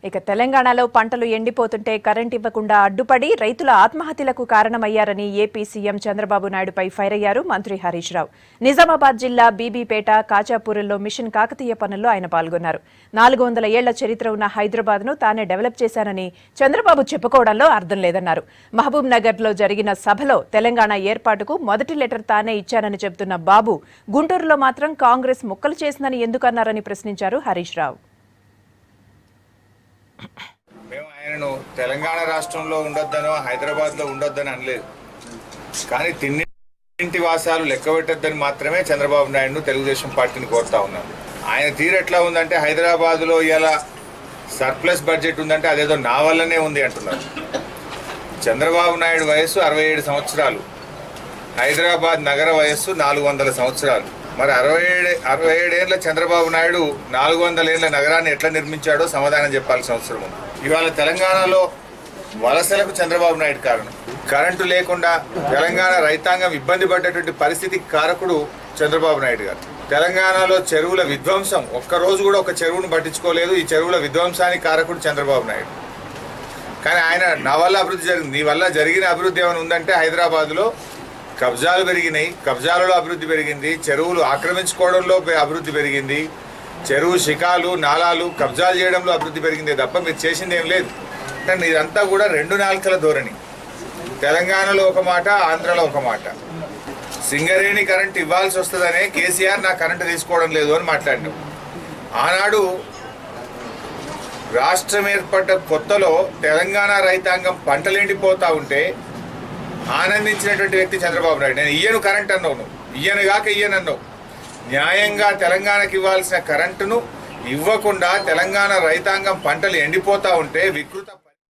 ఇక తెలంగాణలో పంటలు ఎండిపోతుంటే కరెంట్ ఇవ్వకుండా అడ్డుపడి రైతుల ఆత్మహత్యలకు కారణమయ్యారని ఏపీ సీఎం చంద్రబాబు నాయుడుపై ఫైర్ అయ్యారు మంత్రి హరీష్ రావు. నిజామాబాద్ జిల్లా బీబీపేట, కాచాపూర్లో మిషన్ కాకతీయ పనుల్లో ఆయన పాల్గొన్నారు. 400 ఏళ్ల చరిత్ర ఉన్న హైదరాబాద్ను తానే డెవలప్ చేశానని చంద్రబాబు చెప్పుకోవడంలో అర్థం లేదన్నారు. మహబూబ్ నగర్లో జరిగిన సభలో తెలంగాణ ఏర్పాటుకు మొదటి లెటర్ తానే ఇచ్చానని చెబుతున్న బాబు గుంటూరులో మాత్రం కాంగ్రెస్ ముక్కలు చేసిందని ఎందుకన్నారని ప్రశ్నించారు హరీష్ రావు. మేము ఆయనను తెలంగాణ రాష్ట్రంలో ఉండొద్దనో హైదరాబాద్లో ఉండొద్దని అనలేదు, కానీ తిన్నింటి వాసాలు లెక్కబెట్టొద్దని మాత్రమే చంద్రబాబు నాయుడును తెలుగుదేశం పార్టీని కోరుతా ఉన్నాను. ఆయన తీరు ఎట్లా ఉందంటే హైదరాబాద్లో ఇలా సర్ప్లస్ బడ్జెట్ ఉందంటే అదేదో నా వల్లనే ఉంది అంటున్నారు. చంద్రబాబు నాయుడు వయస్సు 67 సంవత్సరాలు, హైదరాబాద్ నగర వయస్సు 400 సంవత్సరాలు. మరి 67 ఏళ్ల చంద్రబాబు నాయుడు 400 ఏళ్ల నగరాన్ని ఎట్లా నిర్మించాడో సమాధానం చెప్పాల్సిన అవసరం ఉంది. ఇవాళ తెలంగాణలో వలసలకు చంద్రబాబు నాయుడు కారణం. కరెంటు లేకుండా తెలంగాణ రైతాంగం ఇబ్బంది పడ్డటువంటి పరిస్థితికి కారకుడు చంద్రబాబు నాయుడు గారు. తెలంగాణలో చెరువుల విధ్వంసం, ఒక్కరోజు కూడా ఒక చెరువును పట్టించుకోలేదు. ఈ చెరువుల విధ్వంసానికి కారకుడు చంద్రబాబు నాయుడు. కానీ ఆయన నా వల్ల అభివృద్ధి జరిగింది, నీ వల్ల జరిగిన అభివృద్ధి ఏమైనా ఉందంటే హైదరాబాద్లో కబ్జాలు పెరిగినాయి, కబ్జాలలో అభివృద్ధి పెరిగింది, చెరువులు ఆక్రమించుకోవడంలో అభివృద్ధి పెరిగింది, చెరువు శిఖాలు నాలాలు కబ్జాలు చేయడంలో అభివృద్ధి పెరిగింది తప్ప మీరు చేసింది ఏం లేదు. కానీ ఇదంతా కూడా 2 నాలుకల ధోరణి. తెలంగాణలో ఒక మాట, ఆంధ్రలో ఒక మాట. సింగరేణి కరెంట్ ఇవ్వాల్సి వస్తుందనే కేసీఆర్ నా కరెంటు తీసుకోవడం లేదు అని మాట్లాడినాం. ఆనాడు రాష్ట్రం ఏర్పడ్డ కొత్తలో తెలంగాణ రైతాంగం పంటలు ఎండిపోతూ ఉంటే ఆనందించినటువంటి వ్యక్తి చంద్రబాబు నాయుడు. నేను ఇయ్యను కరెంట్ అన్నావు, నువ్వు ఇయ్యను కాక ఇయ్యనన్నావు. న్యాయంగా తెలంగాణకి ఇవ్వాల్సిన కరెంటును ఇవ్వకుండా తెలంగాణ రైతాంగం పంటలు ఎండిపోతూ ఉంటే వికృత